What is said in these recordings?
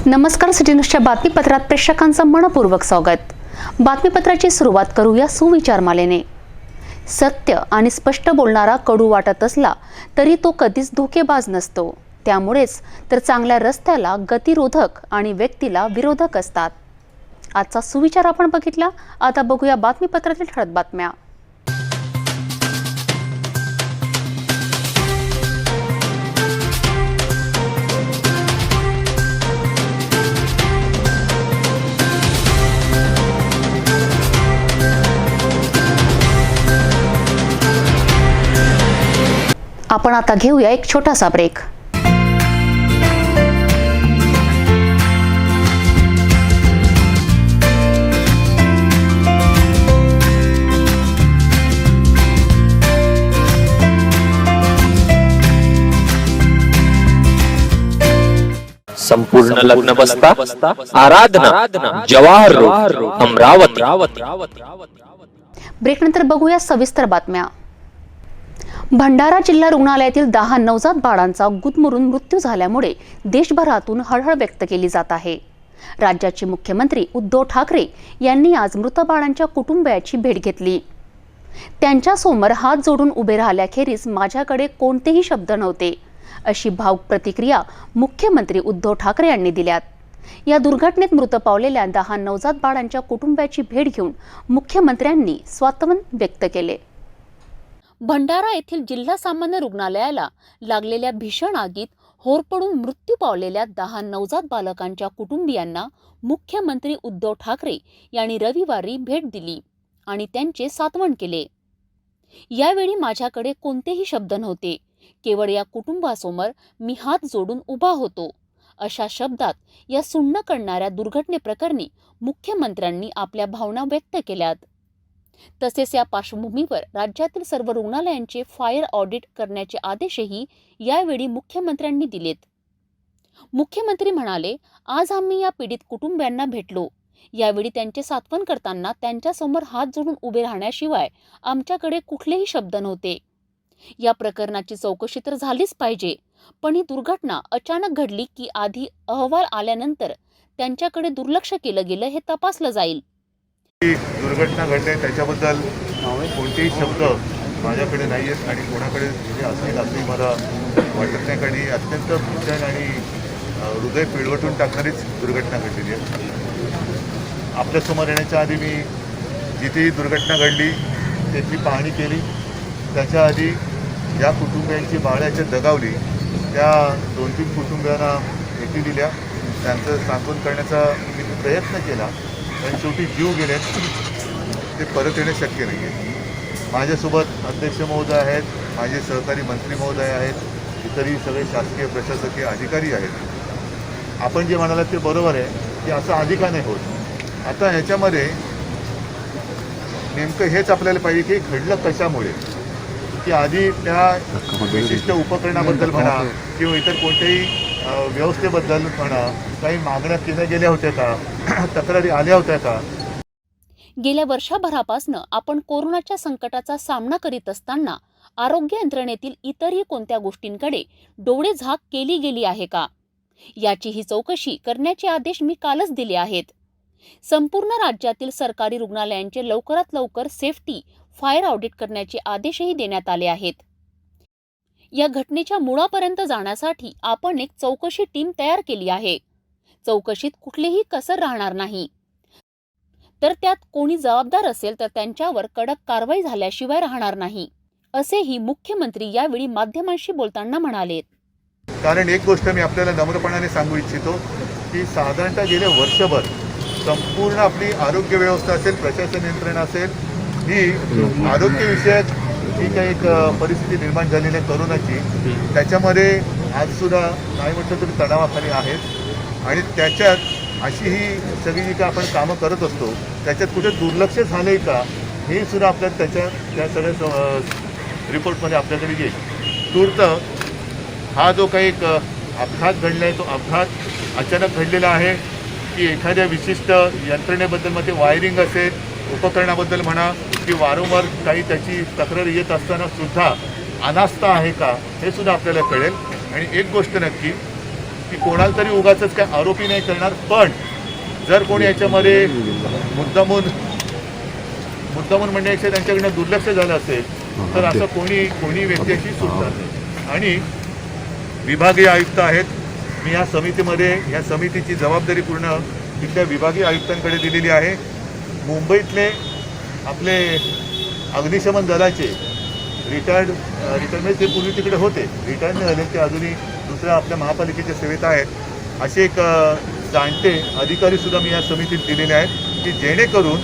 नमस्कार, सिटी न्यूजच्या बातमीपत्रात प्रेक्षकांचं मनपूर्वक स्वागत। बातमीपत्राची सुरुवात करूया सुविचारमालेने। सत्य आणि स्पष्ट बोलणारा कडू वाटत असला तरी तो कधीच धोकेबाज नसतो। त्यामुळेच तर चांगल्या रस्त्याला गतिरोधक आणि व्यक्तीला विरोधक असतात। आजचा सुविचार आपण बघितला। आता बघूया बातमीपत्रातील ठळक बातम्या। आपण आता घेऊया एक छोटासा ब्रेक। संपूर्ण लग्न बसता आराधना जवाहर रोड अमरावती। ब्रेक नंतर बघूया सविस्तर बातम्या। भंडारा जिल्हा रुग्णालयातील 10 नवजात बाळांचा गुदमरून मृत्यू झाल्यामुळे देशभरातून हळहळ व्यक्त केली जात आहे। राज्याचे मुख्यमंत्री उद्धव ठाकरे यांनी आज मृत बाळांच्या कुटुंबियाची भेट घेतली। त्यांच्या समोर हात जोडून उभे राहिल्याखेरीज माझ्याकडे कोणतेही शब्द नव्हते, अशी भावुक प्रतिक्रिया मुख्यमंत्री उद्धव ठाकरे यांनी दिल्यात। या दुर्घटनेत मृत पावलेल्या 10 नवजात बाळांच्या कुटुंबियाची भेट घेऊन मुख्यमंत्र्यांनी सांत्वन व्यक्त केले। भंडारा येथील जिल्हा सामान्य रुग्णालयाला लागलेल्या भीषण आगीत होरपळून मृत्यू पावलेल्या 10 नवजात बालकांच्या कुटुंबियांना मुख्यमंत्री उद्धव ठाकरे यांनी रविवारी भेट दिली आणि त्यांचे सांत्वन केले। यावेळी माझ्याकडे कोणतेही शब्द नव्हते, केवळ या कुटुंबासमोर मी हात जोडून उभा होतो, अशा शब्दात या सुन्न करणाऱ्या दुर्घटनेप्रकरणी मुख्यमंत्र्यांनी आपल्या भावना व्यक्त केल्यात। तसेच या पार्श्वभूमीवर राज्यातील सर्व रुग्णालयांचे फायर ऑडिट करण्याचे आदेशही यावेळी मुख्यमंत्र्यांनी दिलेत। मुख्यमंत्री म्हणाले, आज आम्ही या पीडित कुटुंबियांना भेटलो। यावेळी त्यांचे सांत्वन करताना त्यांच्यासमोर हात जोडून उभे राहण्याशिवाय आमच्याकडे कुठलेही शब्द नव्हते। या प्रकरणाची चौकशी तर झालीच पाहिजे, पण ही दुर्घटना अचानक घडली की आधी अहवाल आल्यानंतर त्यांच्याकडे दुर्लक्ष केलं गेलं हे तपासलं जाईल। दुर्घटना घडली त्याच्याबद्दल कोणतेही शब्द माझ्याकडे नाही आहेत आणि कोणाकडे असेल असंही मला वाटत नाही, कारण ही अत्यंत भीषण आणि हृदय पिळवटून टाकणारीच दुर्घटना घडलेली आहे। आपल्यासमोर येण्याच्या आधी मी जिथे दुर्घटना घडली त्याची पाहणी केली। त्याच्या आधी ज्या कुटुंबियांची बाळाच्या दगावली त्या 2-3 कुटुंबियांना भेटी दिल्या, त्यांचं सांत्वन करण्याचा मी प्रयत्न केला, पण शेवटी जीव गेले ते परत येणे शक्य नाही आहे। माझ्यासोबत अध्यक्ष महोदय आहेत, माझे सहकारी मंत्री महोदय आहेत, इतरही सगळे शासकीय प्रशासकीय अधिकारी आहेत। आपण जे म्हणालात ते बरोबर आहे की असं आधी का नाही होत। आता ह्याच्यामध्ये नेमकं हेच आपल्याला पाहिजे की घडलं कशामुळे, की आधी त्या विशिष्ट उपकरणाबद्दल म्हणा किंवा इतर कोणत्याही व्यवस्थेबद्दल म्हणा काही मागण्या केल्या गेल्या होत्या का, तक्रारी आल्या होत्या का। गेल्या वर्षभरापासून आपण कोरोनाच्या संकटाचा सामना करीत असताना आरोग्य यंत्रणेतील इतरही कोणत्या गोष्टींकडे डोळे झाक केली गेली आहे का, याची ही चौकशी करण्याचे आदेश मी कालच दिले आहेत। संपूर्ण राज्यातील सरकारी रुग्णालयांचे लवकरात लवकर सेफ्टी फायर ऑडिट करण्याचे आदेशही देण्यात आले आहेत। या घटनेच्या मुळापर्यंत जाण्यासाठी आपण एक चौकशी टीम तयार केली आहे। चौकशीत कुठलीही कसर राहणार नाही, तर त्यात कोणी जबाबदार असेल तर त्यांच्यावर कडक कारवाई झाल्याशिवाय राहणार नाही, असेही मुख्यमंत्री यावेळी माध्यमांशी बोलताना म्हणाले। कारण एक गोष्ट मी आपल्याला नम्रपणाने सांगू इच्छितो की साधारणतः गेले वर्षभर संपूर्ण आपली आरोग्य व्यवस्था असेल, प्रशासन यंत्रणा असेल, ही आरोग्यविषयक जी काही एक परिस्थिती निर्माण झालेली आहे कोरोनाची, त्याच्यामध्ये आजसुद्धा नाही म्हटलं तरी तणावाखाली आहेत। आणि त्याच्यात अशी ही सगळी जी काय आपण कामं करत असतो त्याच्यात कुठे दुर्लक्ष झालं आहे का हे सुद्धा आपल्याला त्या सगळ्या रिपोर्टमध्ये आपल्याकडे येईल। तूर्त हा जो काही एक अपघात घडला आहे तो अपघात अचानक घडलेला आहे की एखाद्या विशिष्ट यंत्रणेबद्दल मग ते वायरिंग असेल, उपकरणाबद्दल म्हणा की वारंवार काही त्याची तक्रार येत असताना सुद्धा अनास्था आहे का हे सुद्धा आपल्याला कळेल। आणि एक गोष्ट नक्की की कोणाला तरी उगाचच काय आरोपी नाही करणार, पण जर कोणी याच्यामध्ये मुद्दामून म्हणण्यापेक्षा त्यांच्याकडनं दुर्लक्ष झालं असेल तर असं कोणी व्यक्तीशी सुटणार नाही. आणि विभागीय आयुक्त आहेत, मी या समितीची जबाबदारी पूर्ण तिथल्या विभागीय आयुक्तांकडे दिलेली आहे. मुंबईतले आपले अग्निशमन दलाचे रिटायरमेंट ते पूर्वी तिकडे होते, रिटायर झाले, ते अजूनही दुसऱ्या आपल्या महापालिकेच्या सेवेत आहेत. असे एक जाणते अधिकारीसुद्धा मी या समितीत दिलेले आहेत की जेणेकरून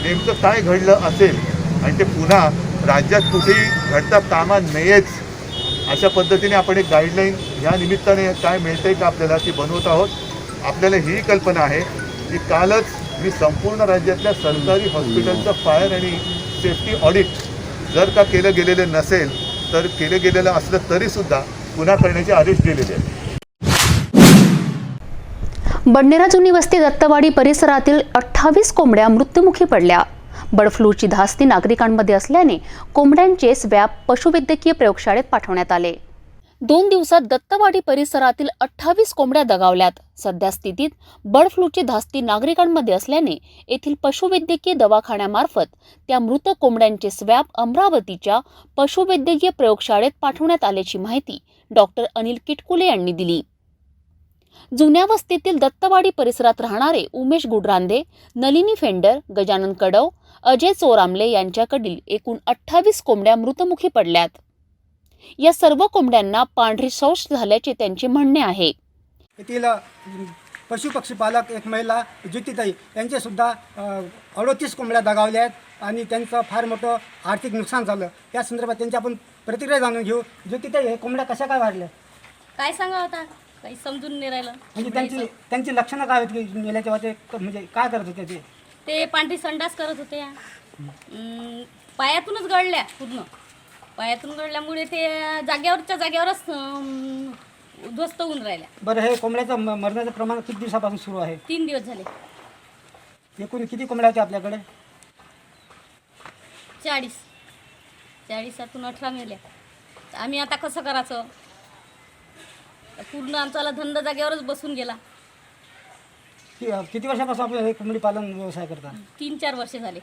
नेमकं काय घडलं असेल आणि ते पुन्हा राज्यात कुठेही घडता कामा नयेच अशा पद्धतीने आपण एक गाईडलाईन ह्या निमित्ताने काय मिळतंय का आपल्याला ती बनवत आहोत. आपल्याला ही कल्पना आहे की कालच मी संपूर्ण राज्यातल्या सरकारी हॉस्पिटलचं फायर आणि सेफ्टी ऑडिट जर का केलं गेलेलं नसेल तर केलं गेलेलं असलं तरीसुद्धा पुन्हा करण्याचे आदेश दिलेले आहेत. बडनेरा जुनी वस्ती दत्तवाडी परिसरातील 28 कोंबड्या मृत्युमुखी पडल्या. बर्ड फ्लूची धास्ती नागरिकांमध्ये असल्याने कोंबड्यांचे स्वॅब पशुवैद्यकीय प्रयोगशाळेत पाठवण्यात आले. 2 दिवसात दत्तवाडी परिसरातील 28 कोंबड्या दगावल्यात. सध्या स्थितीत बर्ड फ्लूची धास्ती नागरिकांमध्ये असल्याने येथील पशुवैद्यकीय दवाखान्यामार्फत त्या मृत कोंबड्यांचे स्वॅब अमरावतीच्या पशुवैद्यकीय प्रयोगशाळेत पाठवण्यात आल्याची माहिती डॉक्टर अनिल किटकुले यांनी दिली. जुन्या वस्तीतील दत्तवाडी परिसरात राहणारे उमेश गुडरांदे, नलिनी फेंडर, गजानन कडव, अजय चोरामले यांच्याकडील एकूण 28 कोंबड्या मृतमुखी पडल्यात. या सर्व कोंबड्यांना पांढरी शौच झाल्याचे त्यांचे म्हणणे आहे. येथील पशुपक्षीपालक एक महिला ज्योतिताई यांचे सुद्धा 38 कोंबड्या दगावल्या आहेत आणि त्यांचं फार मोठं आर्थिक नुकसान झालं. या संदर्भात त्यांची आपण प्रतिक्रिया जाणून घेऊ. ज्योतिताई, हे कोंबड्या कशा काय वाढल्या? काय सांगा होता, काही समजून नाही राहिलं. म्हणजे त्यांची लक्षणं काय होती की मेल्याच्या वाटे, म्हणजे काय करत होते ते पांढरी संडास करत होते. पायातूनच गळल्या, पूर्ण पायातून गळल्यामुळे ते जागेवरच उद्ध्वस्त होऊन राहिल्या. बरं, हे कोंबड्याचं मरण्याचं प्रमाण किती दिवसापासून सुरू आहे? 3 दिवस झाले. एकूण किती कोंबड्या होत्या आपल्याकडे? 40. 18 मेल्या. आम्ही आता कसं करायचं? पूर्ण आमचा धंदा जागेवरच बसून गेला. किती वर्षापासून आपण हे कोंबडी पालन व्यवसाय करता? 3-4 वर्ष झाले.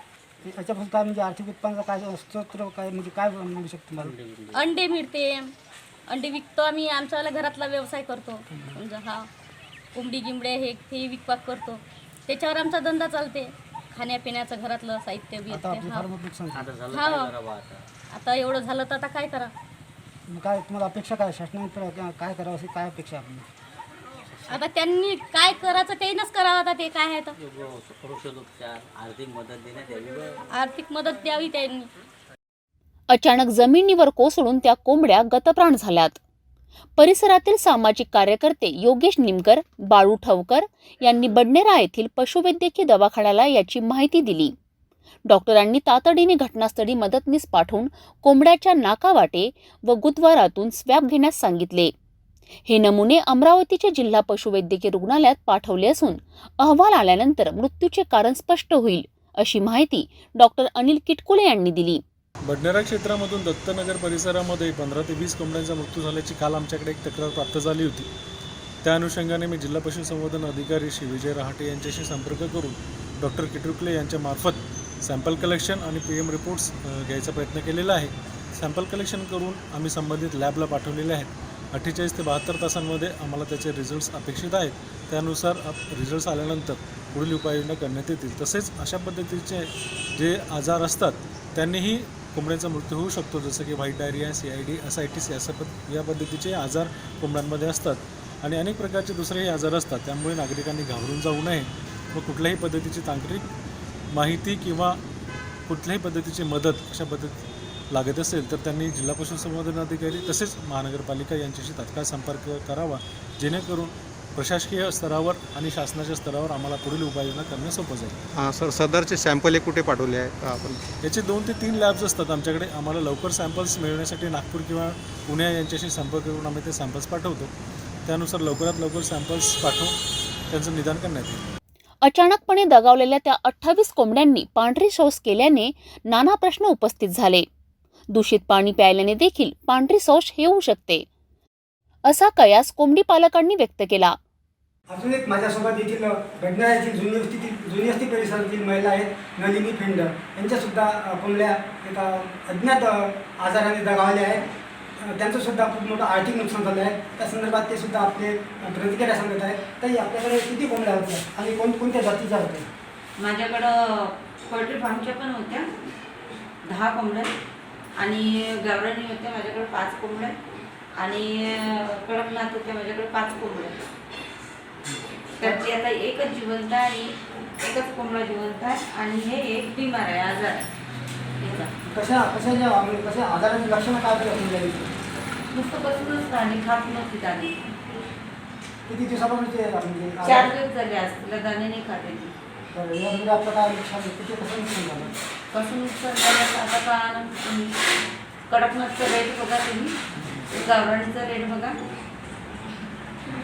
याच्यापासून काय म्हणजे आर्थिक उत्पन्न काय स्रोत काय म्हणजे काय मिळू शकतो तुम्हाला? अंडे मिळते, अंडे विकतो आम्ही. आमच्यावाला घरातला व्यवसाय करतो, म्हणजे हा कोंबडी गिंबड्या हे ते विकपाक करतो. त्याच्यावर आमचा धंदा चालते. खाण्यापिण्याचं घरातलं साहित्य बी आता येते. फार मोठं नुकसान झालं. हा, आता एवढं झालं तर आता काय करा? काय तुम्हाला अपेक्षा काय, शासनाने काय करावं अशी काय अपेक्षा आपली? आता त्यांनी काय करायचं तेच करावं. आता ते काय आहे तर औषधोपचार, आर्थिक मदत द्यावी त्यांनी. अचानक जमिनीवर कोसळून त्या कोंबड्या गतप्राण झाल्यात. परिसरातील सामाजिक कार्यकर्ते योगेश निमकर, बाळू ठवकर यांनी बडनेरा येथील पशुवैद्यकीय दवाखान्याला याची माहिती दिली. डॉक्टरांनी तातडीने घटनास्थळी मदतनीस पाठवून कोंबड्याच्या नाकावाटे व गुदद्वारातून स्वॅब घेण्यास सांगितले. हे नमुने अमरावतीच्या जिल्हा पशुवैद्यकीय रुग्णालयात पाठवले असून अहवाल आल्यानंतर मृत्यूचे कारण स्पष्ट होईल, अशी माहिती डॉक्टर अनिल किटकुले यांनी दिली. बडनेरा क्षेत्रामधून दत्तनगर परिसरामध्ये 15 ते 20 कोंबड्यांचा मृत्यू झाल्याची काल आमच्याकडे एक तक्रार प्राप्त झाली होती. त्या अनुषंगाने मी जिल्हा पशुसंवर्धन अधिकारी श्री विजय रहाटे यांच्याशी संपर्क करून डॉक्टर किटकुले यांच्या मार्फत सॅम्पल कलेक्शन आणि PM रिपोर्ट्स घ्यायचा प्रयत्न केलेला आहे. सॅम्पल कलेक्शन करून आम्ही संबंधित लॅबला पाठवलेले आहेत. 48 ते 72 तासांमध्ये आम्हाला त्याचे रिझल्ट्स अपेक्षित आहेत. त्यानुसार रिझल्ट्स आल्यानंतर पुढील उपाययोजना करण्यात येतील. तसेच अशा पद्धतीचे जे आजार असतात त्यांनीही कोंबड्यांचा मृत्यू होऊ शकतो, जसं की व्हाईट डायरिया, CID, असआयटिस या पद्धतीचे आजार कोंबड्यांमध्ये असतात आणि अनेक प्रकारचे दुसरेही आजार असतात. त्यामुळे नागरिकांनी घाबरून जाऊ नये व कुठल्याही पद्धतीची तांत्रिक माहिती किंवा कुठल्याही पद्धतीची मदत अशा पद्धती लागत असेल तर त्यांनी जिल्हा पशुसंवर्धन अधिकारी तसेच महानगरपालिका यांच्याशी तात्काळ संपर्क करावा, जेणेकरून प्रशासकीय स्तरावर आणि शासनाच्या स्तरावर आम्हाला पुढील उपाययोजना करणे सोपं जाईल. सर, सदरचे सॅम्पल हे कुठे पाठवले आहेत आपण? याचे 2 ते 3 लॅब्स असतात आमच्याकडे. आम्हाला लवकर सॅम्पल्स मिळण्यासाठी नागपूर किंवा पुणे यांच्याशी संपर्क करून आम्ही ते सॅम्पल्स पाठवतो. त्यानुसार लवकरात लवकर सॅम्पल्स पाठवून त्यांचं निदान करण्यात येईल. अचानकपणे दगावलेल्या त्या 28 कोंबड्यांनी पांढरी शौच केल्याने नाना प्रश्न उपस्थित झाले. दूषित पाणी प्यायल्याने देखील पांढरी शौच येऊ शकते. असा कयास कोंबडी पालकांनी व्यक्त केला. अजून एक माझ्यासोबत येथील भंडारा येथील जुनी वस्ती परिसरातील महिला आहेत नलिनी फिंड, यांच्यासुद्धा कोंबड्या एका अज्ञात आजाराने दगावल्या आहेत. त्यांचंसुद्धा खूप मोठं आर्थिक नुकसान झालं आहे. त्या संदर्भात ते सुद्धा आपले प्रतिक्रिया सांगत आहेत. तरी आपल्याकडे किती कोंबड्या होत्या आणि कोणत्या जातीच्या होत्या? माझ्याकडं पोल्ट्री फार्मच्या पण होत्या 10 कोंबड्या आणि गावरानी होत्या माझ्याकडे 5 कोंबड्या आणि कडकनाथ होत्या माझ्याकडे 5 कोंबड्या. त्यातली आता एकच जिवंत आहे आणि एकच कोंबडा जिवंत आहे आणि हे एक बिमार आहे, आजार आहे. कशा आजाराची लक्षणं काय होती? नुसतं बसूनच आणि खात नव्हती दाणे. किती दिवसापासून ते 4 दिवस झाले आज तिला दाणे नाही खाते ती. यामध्ये आपलं काय नुकसान कसं नुकसान झालं? कसं नुकसान झालं आता का कडकनाथचं रेट बघा तुम्ही, गावराणीचा रेट बघा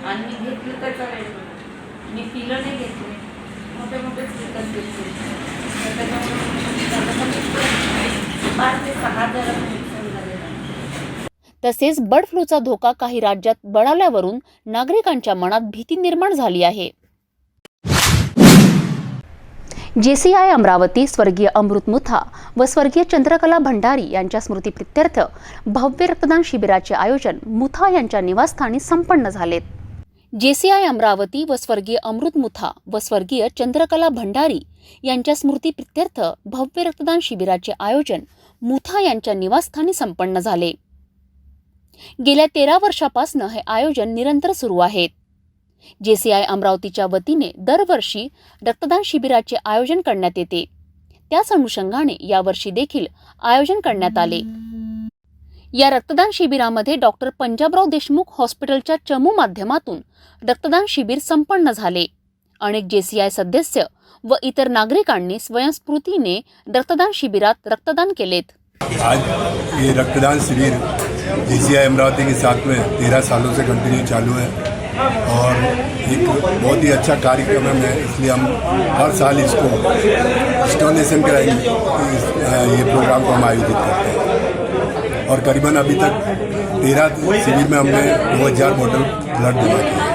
आणि मी घेतलं त्याचा रेट बघा. मी पिलं नाही घेतले, मोठे विकत घेतले. त्याच्यामुळे 5 ते 6 हजाराचं नुकसान झालेलं आहे. तसेच बर्ड फ्लूचा धोका काही राज्यात बळावल्यावरून नागरिकांच्या मनात भीती निर्माण झाली आहे. JCI अमरावती स्वर्गीय अमृत मुथा व स्वर्गीय चंद्रकला भंडारी यांच्या स्मृतीप्रित्यर्थ भव्य रक्तदान शिबिराचे आयोजन मुथा यांच्या निवासस्थानी संपन्न झालेत. JCI अमरावती व स्वर्गीय अमृत मुथा व स्वर्गीय चंद्रकला भंडारी यांच्या स्मृतीप्रित्यर्थ भव्य रक्तदान शिबिराचे आयोजन मुथा यांच्या निवासस्थानी संपन्न झाले. गेल्या 13 वर्षापासून हे आयोजन निरंतर सुरू आहे. JCI अमरावतीच्या वतीने दरवर्षी रक्तदान शिबिराचे आयोजन करण्यात येते. त्याच अनुषंगाने यावर्षी देखील आयोजन करण्यात आले. या रक्तदान शिबिरामध्ये डॉक्टर पंजाबराव देशमुख हॉस्पिटलच्या चमू माध्यमातून रक्तदान शिबिर संपन्न झाले. अनेक JCI सदस्य व इतर नागरिकांनी स्वयंस्फूर्तीने रक्तदान शिबिरात रक्तदान केलेत. आज ये रक्तदान शिविर JCI अमरावती के साथ में 13 सालों से कंटिन्यू चालू है और एक बहुत ही अच्छा कार्यक्रम है. इसलिए हम हर साल इसको डोनेशन कराएंगे. ये प्रोग्राम को हम आयोजित करते हैं और करीबन अभी तक 13 शिविर में हमने 2000 बोतल ब्लड डोनेट किया.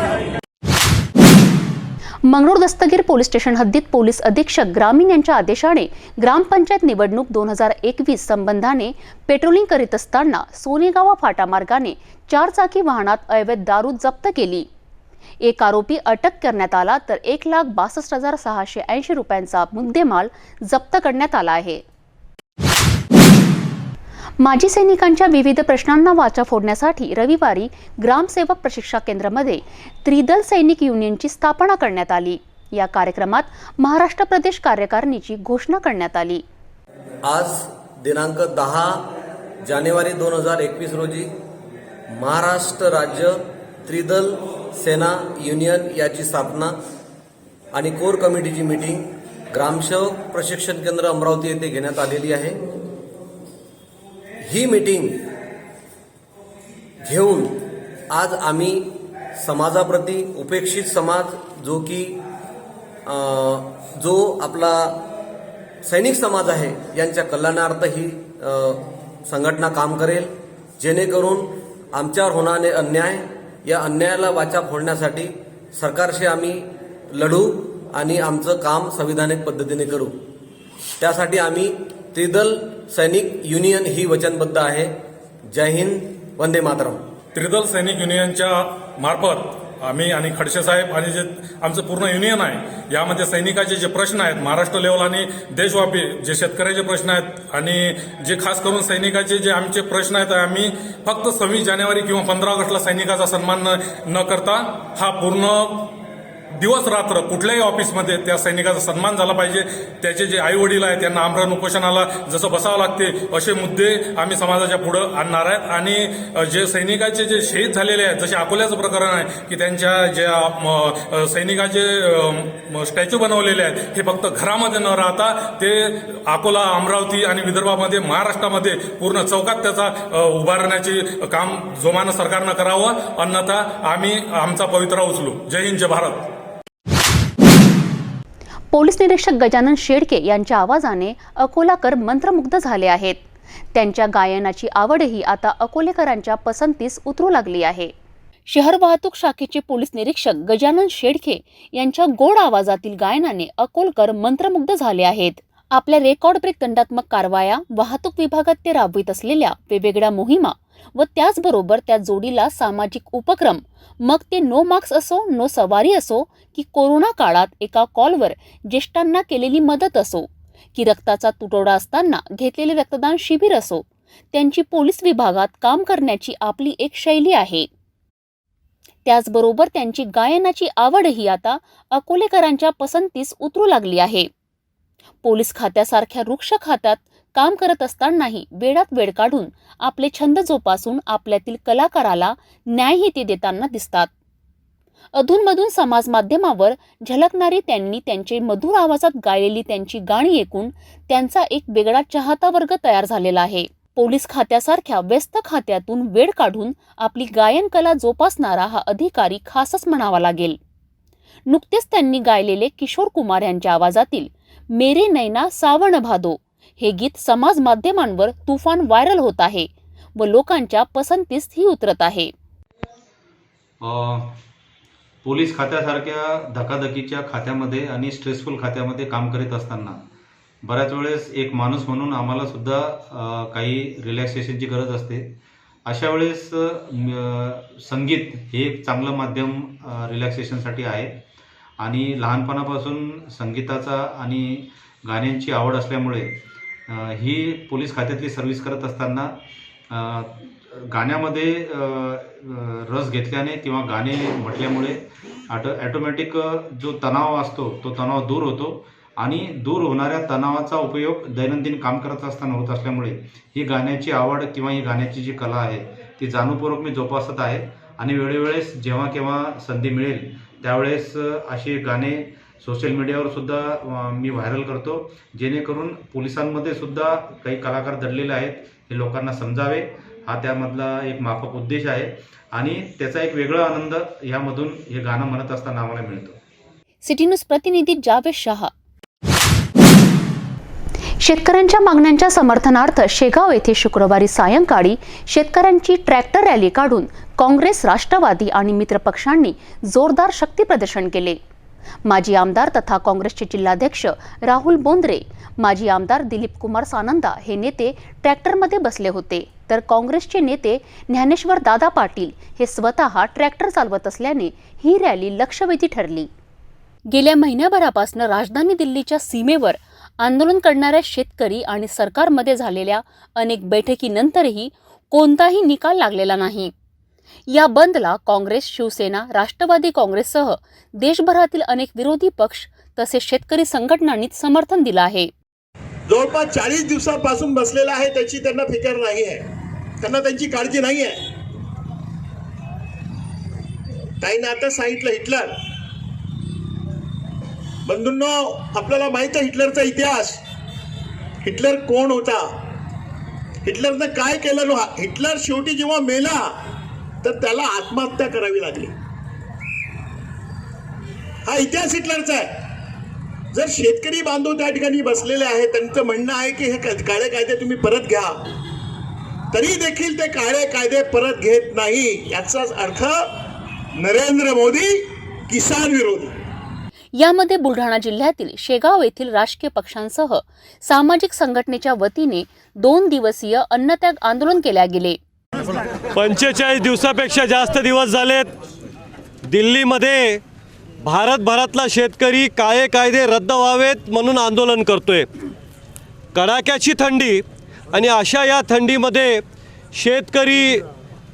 मंगरूळ दस्तगीर पोलीस स्टेशन हद्दीत पोलीस अधीक्षक ग्रामीण यांच्या आदेशाने ग्रामपंचायत निवडणूक 2021 संबंधाने पेट्रोलिंग करीत असताना सोनेगावा फाटा मार्गाने 4 चाकी वाहनात अवैध दारू जप्त केली. एक आरोपी अटक करण्यात आला तर 1,62,680 रुपयांचा मुद्देमाल जप्त करण्यात आला आहे. माजी सैनिकांच्या विविध प्रश्नांना वाचा फोडण्यासाठी रविवारी ग्रामसेवक प्रशिक्षण केंद्रामध्ये त्रिदल सैनिक युनियनची स्थापना करण्यात आली. या कार्यक्रमात महाराष्ट्र प्रदेश कार्यकारिणीची घोषणा करण्यात आली. आज दिनांक 10 जानेवारी 2021 रोजी महाराष्ट्र राज्य त्रिदल सेना युनियन याची स्थापना आणि कोर कमिटीची मीटिंग ग्रामसेवक प्रशिक्षण केंद्र अमरावती येथे घेण्यात आलेली आहे. ही मीटिंग घेऊन आज आम्ही समाजाप्रती उपेक्षित समाज जो आपला सैनिक समाज आहे यांच्या कल्याणार्थ ही संघटना काम करेल, जेणेकरून आमच्यावर होणारे अन्याय या अन्यायाला वाचा फोडण्यासाठी सरकारशी आम्ही लढू आणि आमचं काम संविधानिक पद्धतीने करू. त्यासाठी आम्ही त्रिदल सैनिक युनियन ही वचनबद्ध आहे. जय हिंद, वंदे मातरम. त्रिदल सैनिक युनियनच्या मार्फत आम्ही आणि खडसे साहेब आणि जे आमचं पूर्ण युनियन आहे यामध्ये सैनिकाचे जे प्रश्न आहेत महाराष्ट्र लेवल आणि देशव्यापी जे शेतकऱ्याचे प्रश्न आहेत आणि जे खास करून सैनिकाचे जे आमचे प्रश्न आहेत आम्ही फक्त 26 जानेवारी किंवा 15 ऑगस्टला सैनिकाचा सन्मान न करता हा पूर्ण दिवस रात्र कुठल्याही ऑफिसमध्ये त्या सैनिकाचा सन्मान झाला पाहिजे. त्याचे जे आई वडील आहेत त्यांना आमरण उपोषणाला जसं बसावं लागते असे मुद्दे आम्ही समाजाच्या पुढे आणणार आहेत. आणि जे सैनिकाचे जे शहीद झालेले आहेत जसे अकोल्याचं प्रकरण आहे की त्यांच्या ज्या सैनिकाचे स्टॅच्यू बनवलेले आहेत हे फक्त घरामध्ये न राहता ते अकोला, अमरावती आणि विदर्भामध्ये महाराष्ट्रामध्ये पूर्ण चौकात त्याचा उभारण्याचे काम जोमानं सरकारनं करावं, अन्यथा आम्ही आमचा पवित्रा उचलू. जय हिंद, जय भारत. पोलीस निरीक्षक गजानन शेडके यांच्या आवाजाने अकोलाकर मंत्रमुग्ध झाले आहेत. त्यांच्या गायनाची आवडही आता अकोलेकरांच्या पसंतीस उतरू लागली आहे. शहर वाहतूक शाखेचे पोलीस निरीक्षक गजानन शेडके यांच्या गोड आवाजातील गायनाने अकोलकर मंत्रमुग्ध झाले आहेत. आपल्या रेकॉर्ड ब्रेक दंडात्मक कारवाया, वाहतूक विभागात ते राबवित असलेल्या वेगवेगळ्या मोहिमा व त्याचबरोबर त्या जोडीला सामाजिक उपक्रम, मग ते नो मार्क्स असो, नो सवारी असो, की कोरोना काळात एका कॉलवर ज्येष्ठांना केलेली मदत असो, की रक्ताचा तुटवडा असताना घेतलेले रक्तदान शिबिर असो, त्यांची पोलीस विभागात काम करण्याची आपली एक शैली आहे. त्याचबरोबर त्यांची गायनाची आवडही आता अकोलेकरांच्या पसंतीस उतरू लागली आहे. पोलीस खात्यासारख्या वृक्ष खात्यात काम करत असतानाही वेळात वेळ काढून आपले छंद जोपासून आपल्यातील कलाकाराला न्यायही ते देताना दिसतात. अधूनमधून समाज माध्यमावर झलकणारी त्यांनी त्यांचे मधुर आवाजात गायलेली त्यांची गाणी ऐकून त्यांचा एक वेगळा चाहता वर्ग तयार झालेला आहे. पोलीस खात्यासारख्या व्यस्त खात्यातून वेळ काढून आपली गायन कला जोपासणारा हा अधिकारी खासच म्हणावा लागेल. नुकतेच त्यांनी गायलेले किशोर कुमार यांच्या आवाजातील मेरे नैना सावन भादो हे गीत समाज माध्यमांवर तुफान व्हायरल होत आहे व लोकांच्या पसंतीस ही उतरत आहे. पोलीस खात्यासारख्या धकाधकीच्या खात्यामध्ये आणि स्ट्रेसफुल खात्यामध्ये काम करीत असताना बऱ्याच वेळेस एक माणूस म्हणून आम्हाला सुद्धा काही रिलॅक्सेशनची गरज असते. अशा वेळेस संगीत हे एक चांगलं माध्यम रिलॅक्सेशनसाठी आहे आणि लहानपणापासून संगीताचा आणि गाण्यांची आवड असल्यामुळे ही पोलीस खात्यातली सर्व्हिस करत असताना गाण्यामध्ये रस घेतल्याने किंवा गाणे म्हटल्यामुळे ॲटोमॅटिक जो तणाव असतो तो तणाव दूर होतो आणि दूर होणाऱ्या तणावाचा उपयोग दैनंदिन काम करत असताना होत असल्यामुळे ही गाण्याची आवड किंवा ही गाण्याची जी कला आहे ती जाणीवपूर्वक मी जोपासत आहे आणि वेळोवेळेस जेव्हा केव्हा संधी मिळेल त्यावेळेस अशी गाणे सोशल मीडियावर सुद्धा मी व्हायरल करतो, जेणेकरून पोलिसांमध्ये सुद्धा काही कलाकार दडलेले आहेत हे लोकांना समजावे. हा त्यामधला एक माफक उद्देश आहे आणि त्याचा एक वेगळा आनंद यामधून हे गाणं म्हणत असताना आम्हाला मिळतो. सिटी न्यूज प्रतिनिधी जावेद शहा. शेतकऱ्यांच्या मागण्यांच्या समर्थनार्थ शेगाव येथे शुक्रवारी सायंकाळी शेतकऱ्यांची ट्रॅक्टर रॅली काढून काँग्रेस, राष्ट्रवादी आणि मित्रपक्षांनी जोरदार शक्ती प्रदर्शन केले. माजी आमदार तथा काँग्रेसचे जिल्हाध्यक्ष राहुल बोंद्रे, माजी आमदार दिलीप कुमार सानंदा हे नेते ट्रॅक्टरमध्ये बसले होते, तर काँग्रेसचे नेते ज्ञानेश्वर दादा पाटील हे स्वतः ट्रॅक्टर चालवत असल्याने ही रॅली लक्षवेधी ठरली. गेल्या महिन्याभरापासून राजधानी दिल्लीच्या सीमेवर आंदोलन करणाऱ्या शेतकरी आणि सरकारमध्ये झालेल्या अनेक बैठकीनंतरही कोणताही निकाल लागलेला नाही. या बंदला काँग्रेस, शिवसेना, राष्ट्रवादी काँग्रेससह देशभरातील अनेक विरोधी पक्ष तसेच शेतकरी संघटनांनी समर्थन दिलं आहे. जवळपास 40 दिवसांपासून बसलेला आहे, त्याची त्यांना फिकर नाही आहे, त्यांना त्यांची काळजी नाही आहे. ताईनं आता सांगितलं हिटलर. बंधूंनो, आपल्याला माहित आहे हिटलरचा इतिहास. हिटलर कोण होता, हिटलरनं काय केलं. हिटलर शेवटी जेव्हा मेला तर त्याला आत्महत्या करावी लागली. हा इतिहास हिटलरचा आहे. जर शेतकरी बांधव त्या ठिकाणी बसलेले आहेत, त्यांचं म्हणणं आहे की हे काळे कायदे तुम्ही परत घ्या, तरी देखील ते काळे कायदे परत घेत नाही. याचाच अर्थ नरेंद्र मोदी किसान विरोधी. यामध्ये बुलढाणा जिल्ह्यातील शेगाव येथील राजकीय पक्षांसह सामाजिक संघटनेच्या वतीने 2 दिवसीय अन्नत्याग आंदोलन केले गेले. 45 दिवसापेक्षा जास्त दिवस झालेत. दिल्लीमध्ये भारतभरातला शेतकरी काळे कायदे रद्द व्हावेत म्हणून आंदोलन करतोय. कडाक्याची थंडी आणि अशा या थंडीमध्ये शेतकरी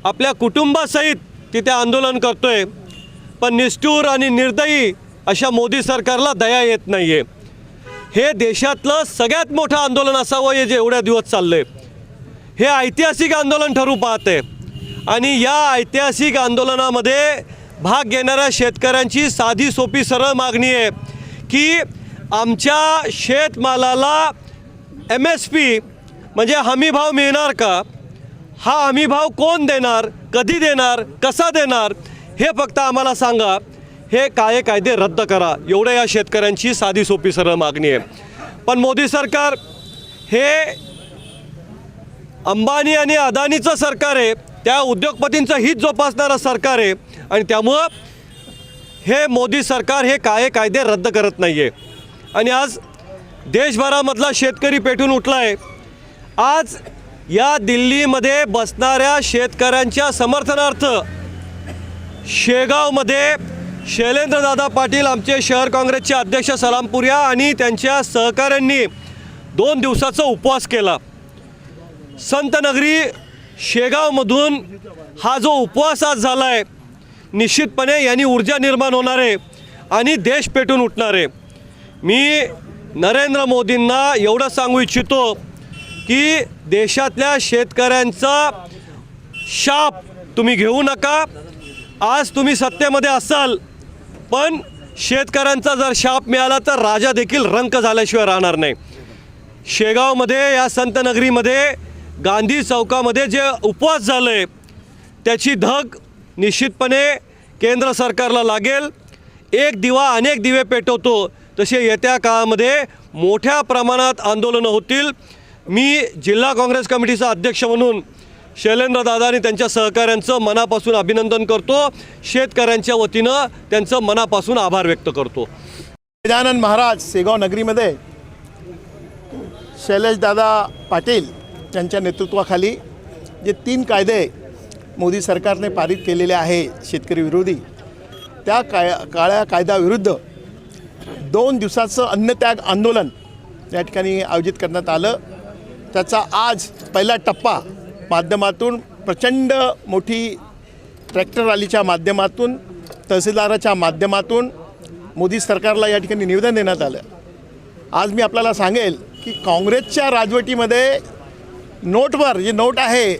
आपल्या कुटुंबासहित तिथे आंदोलन करतोय. पण निष्ठुर आणि निर्दयी अशा मोदी सरकारला दया येत नाही आहे. हे देशातलं सगळ्यात मोठं आंदोलन असावं हे जे एवढ्या दिवस चाललंय. हे ऐतिहासिक आंदोलन ठरू पाहते आणि या ऐतिहासिक आंदोलनामध्ये भाग घेणाऱ्या शेतकऱ्यांची साधी सोपी सरळ मागणी आहे की आमच्या शेतमालाला MSP म्हणजे हमीभाव मिळणार का, हा हमीभाव कोण देणार, कधी देणार, कसा देणार हे फक्त आम्हाला सांगा. हे काळे कायदे रद्द करा, एवढं या शेतकऱ्यांची साधी सोपी सरळ मागणी आहे. पण मोदी सरकार हे अंबानी आणि अदानीचं सरकार आहे. त्या उद्योगपतींचं हित जोपासणारं सरकार आहे आणि त्यामुळं हे मोदी सरकार हे कायदे रद्द करत नाही आहे. आणि आज देशभरामधला शेतकरी पेटून उठला आहे. आज या दिल्लीमध्ये बसणाऱ्या शेतकऱ्यांच्या समर्थनार्थ शेगावमध्ये शैलेंद्रदादा पाटील आमचे शहर काँग्रेसचे अध्यक्ष सलामपुरिया आणि त्यांच्या सहकाऱ्यांनी 2 दिवसाचा उपवास केला. संतनगरी शेगावमधून हा जो उपवास आज झाला आहे निश्चितपणे यांनी ऊर्जा निर्माण होणार आहे आणि देश पेटून उठणार आहे. मी नरेंद्र मोदींना एवढं सांगू इच्छितो की देशातल्या शेतकऱ्यांचा शाप तुम्ही घेऊ नका. आज तुम्ही सत्तेमध्ये असाल पण शेतकऱ्यांचा जर शाप मिळाला तर राजा देखील रंक झाल्याशिवाय राहणार नाही. शेगावमध्ये या संतनगरीमध्ये गांधी चौकामध्ये जे उपवास झालं आहे त्याची धग निश्चितपणे केंद्र सरकारला लागेल. एक दिवा अनेक दिवे पेटवतो तसे येत्या काळामध्ये मोठ्या प्रमाणात आंदोलनं होतील. मी जिल्हा काँग्रेस कमिटीचा अध्यक्ष म्हणून शैलेंद्रदादा आणि त्यांच्या सहकाऱ्यांचं मनापासून अभिनंदन करतो. शेतकऱ्यांच्या वतीनं त्यांचं मनापासून आभार व्यक्त करतो. गजानन महाराज शेगाव नगरीमध्ये शैलेशदादा पाटील यांच्या नेतृत्वाखाली जे 3 कायदे मोदी सरकारने पारित केलेले आहे शेतकरी विरोधी त्या काळ्या कायद्याविरुद्ध 2 दिवसाचं अन्नत्याग आंदोलन या ठिकाणी आयोजित करण्यात आलं. त्याचा आज पहिला टप्पा माध्यमातून प्रचंड मोठी ट्रॅक्टर रॅलीच्या माध्यमातून तहसीलदाराच्या माध्यमातून मोदी सरकारला या ठिकाणी निवेदन देण्यात आलं. आज मी आपल्याला सांगेल की काँग्रेसच्या राजवटीमध्ये नोटवर जी नोट आहे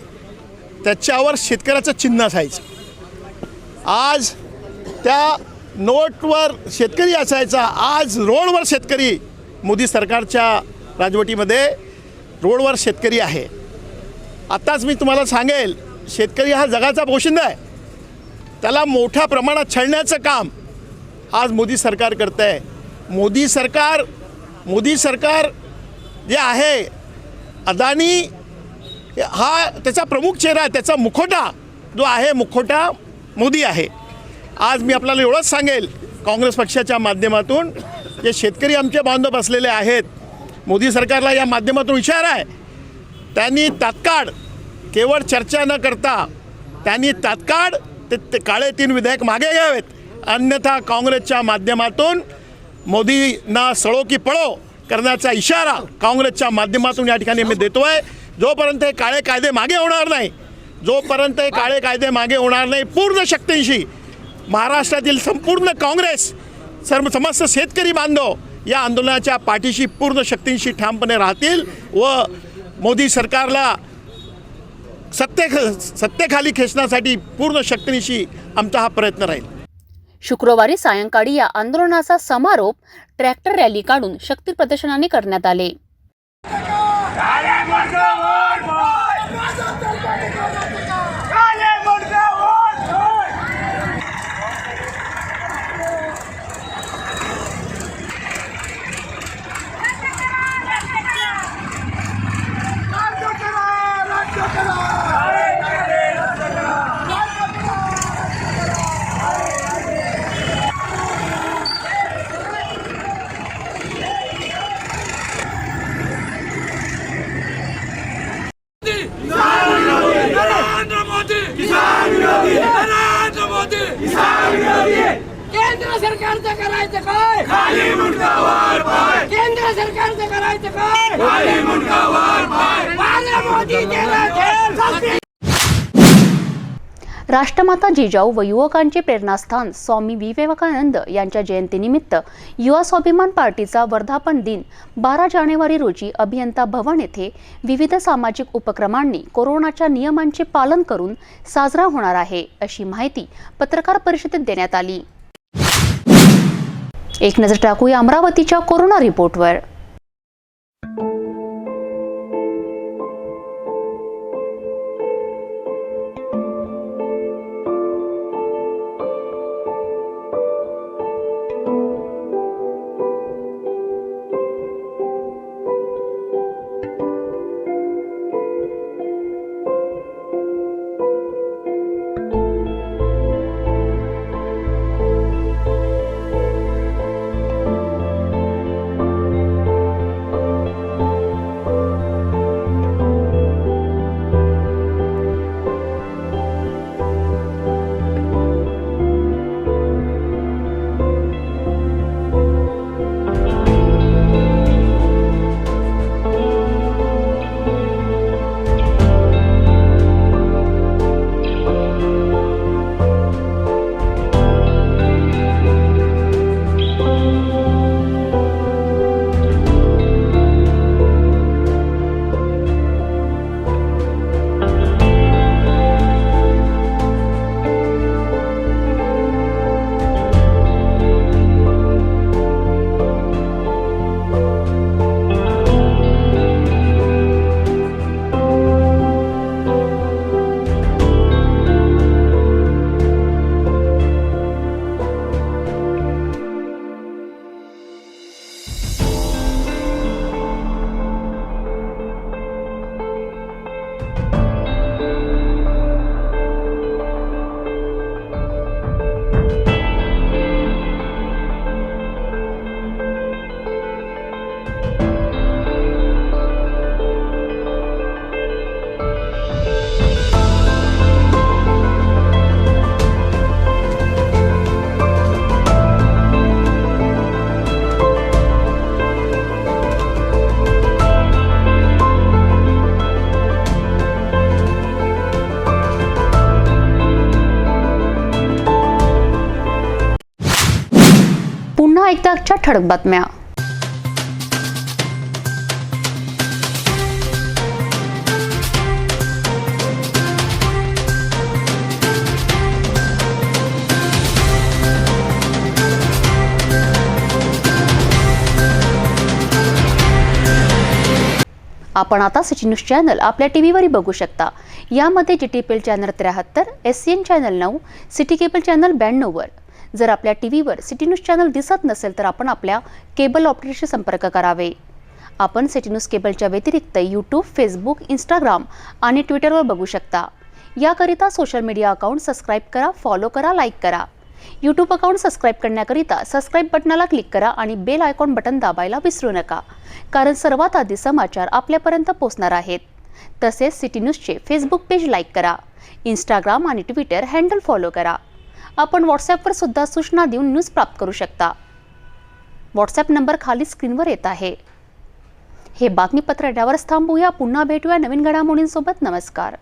त्याच्यावर शेतकऱ्याचं चिन्ह असायचं. आज त्या नोटवर शेतकरी असायचा. आज रोडवर शेतकरी मोदी सरकारच्या राजवटीमध्ये रोडवर शेतकरी आहे. आत्ताच मी तुम्हाला सांगेल शेतकरी हा जगाचा पोशिंदा आहे. त्याला मोठ्या प्रमाणात छळण्याचं काम आज मोदी सरकार करतं आहे. मोदी सरकार जे आहे अदानी हा त्याचा प्रमुख चेहरा आहे. त्याचा मुखोटा जो आहे मुखोटा मोदी आहे. आज मी आपल्याला एवढंच सांगेल काँग्रेस पक्षाच्या माध्यमातून जे शेतकरी आमचे बांधव बसलेले आहेत मोदी सरकारला या माध्यमातून इशारा आहे त्यांनी तात्काळ केवळ चर्चा न करता त्यांनी तात्काळ ते काळे 3 विधेयक मागे घ्यावेत. अन्यथा काँग्रेसच्या माध्यमातून मोदींना सळो की पळो करण्याचा इशारा काँग्रेसच्या माध्यमातून या ठिकाणी मी देतो आहे. जोपर्यंत हे काळे कायदे मागे होणार नाही पूर्ण शक्तीनिशी महाराष्ट्रातील संपूर्ण काँग्रेस समस्त शेतकरी बांधव या आंदोलनाच्या पाठीशी पूर्ण शक्तीनिशी ठामपणे राहतील व मोदी सरकारला सत्तेखाली खेचण्यासाठी पूर्ण शक्तीनिशी आमचा हा प्रयत्न राहील. शुक्रवारी सायंकाळी या आंदोलनाचा समारोप ट्रॅक्टर रॅली काढून शक्ती प्रदर्शनाने करण्यात आले. केंद्र सरकारचं करायचं काय खाली मुंडकावर पाय केंद्र सरकारचं करायचं काय खाली मुंडकावर पाय मोदी तेरा खेळ. राष्ट्रमाता जिजाऊ व युवकांचे प्रेरणास्थान स्वामी विवेकानंद यांच्या जयंतीनिमित्त युवा स्वाभिमान पार्टीचा वर्धापन दिन 12 जानेवारी रोजी अभियंता भवन येथे विविध सामाजिक उपक्रमांनी कोरोनाच्या नियमांचे पालन करून साजरा होणार आहे, अशी माहिती पत्रकार परिषदेत देण्यात आली. एक नजर टाकूया अमरावतीच्या कोरोना रिपोर्टवर. पुन्हा एकदा आजच्या ठळक बातम्या. आपण आता सिटी न्यूज चॅनल आपल्या टीव्हीवरही बघू शकता. यामध्ये GTPL channel 73, SCN channel 9, city cable channel 92 वर. जर आपल्या टीव्हीवर सिटी न्यूज चॅनल दिसत नसेल तर आपण आपल्या केबल ऑपरेटरशी संपर्क करावे. आपण सिटी न्यूज केबलच्या व्यतिरिक्त यूट्यूब, फेसबुक, इंस्टाग्राम आणि ट्विटरवर बघू शकता. याकरिता सोशल मीडिया अकाउंट सबस्क्राईब करा, फॉलो करा, लाईक करा. यूट्यूब अकाउंट सबस्क्राईब करण्याकरिता सबस्क्राईब बटनाला क्लिक करा आणि बेल आयकॉन बटन दाबायला विसरू नका, कारण सर्वात आधी समाचार आपल्यापर्यंत पोहोचणार आहेत. तसेच सिटी न्यूजचे फेसबुक पेज लाईक करा, इंस्टाग्राम आणि ट्विटर हँडल फॉलो करा. आपण व्हॉट्सॲपवर सुद्धा सूचना देऊन न्यूज प्राप्त करू शकता. व्हॉट्सॲप नंबर खाली स्क्रीनवर येत आहे. हे बातमीपत्र यावरच थांबूया. पुन्हा भेटूया नवीन घडामोडींसोबत. नमस्कार.